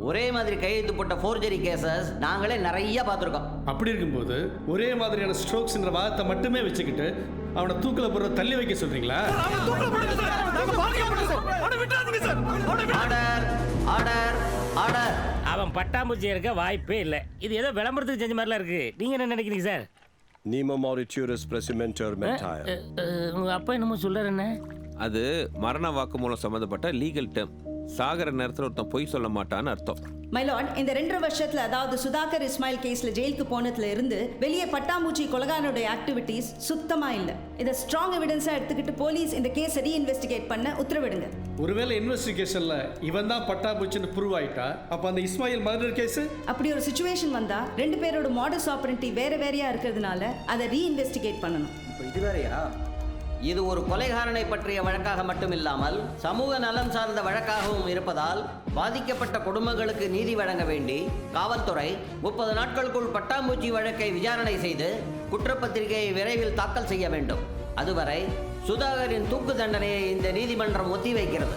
ஒரே மாதிரி கையெழுத்து போட்ட ஃபோர்ஜரி கேசஸ் நாங்களே நிறைய பார்த்துருக்கோம். அப்படி இருக்கும்போது ஒரே மாதிரியான ஸ்ட்ரோக்ஸ்ன்ற வாதத்தை மட்டுமே வச்சுக்கிட்டு அவனை தூக்கில் போடுற தள்ளி வைக்க சொல்றீங்களா? Order order order. அவன் பட்டாம்பூச்சி இருக்க வாய்ப்பே இல்லை. இது ஏதோ விளம்பரத்துக்கு செஞ்ச மாதிரிலாம் இருக்கு. நீங்க என்ன நினைக்கிறீங்க sir? Nemo Mauritius Presimenter Mentire. உங்க அப்பா என்னமோ சொல்றாரு என்ன? அது மரண வாக்குமூலம் சம்மந்தப்பட்ட லீகல் டேர்ம். சாகர நேரத்தில் ஒருத்தன் பொய் சொல்ல மாட்டான்னு அர்த்தம். மைலாட், இந்த 2 வருஷத்துல அதாவது சுதாகர் இஸ்மாயில் கேஸ்ல ஜெயிலுக்கு போனதுல இருந்து வெளியே பட்டாம்பூச்சி கொலகாரனுடைய ஆக்டிவிட்டீஸ் சுத்தமா இல்லை. இதை ஸ்ட்ராங் எவிடன்ஸா எடுத்துக்கிட்டு போலீஸ் இந்த கேஸை ரீஇன்வெஸ்டிகேட் பண்ண உத்தரவிடுங்க. ஒருவேளை இன்வெஸ்டிகேஷன்ல இவன் தான் பட்டாபூச்சின்னு ப்ரூவ் ஆயிட்டா அப்ப அந்த இஸ்மாயில் மர்டர் கேஸ் அப்படி ஒரு சிச்சுவேஷன் வந்தா 2 பேரோட மாடஸ் ஆபரண்டி வேற வேறையா இருக்கிறதுனால அதை ரீஇன்வெஸ்டிகேட் பண்ணணும். இது வேறையா? இது ஒரு கொலைகாரனை பற்றிய வழக்காக மட்டும் இல்லாமல் சமூக நலன் சார்ந்த வழக்காகவும் இருப்பதால் பாதிக்கப்பட்ட குடும்பங்களுக்கு நீதி வழங்க வேண்டி காவல்துறை 30 நாட்களுக்குள் பட்டாம்பூச்சி வழக்கை விசாரணை செய்து குற்றப்பத்திரிகையை விரைவில் தாக்கல் செய்ய வேண்டும். அதுவரை சுதாகரின் தூக்கு தண்டனையை இந்த நீதிமன்றம் ஒத்திவைக்கிறது.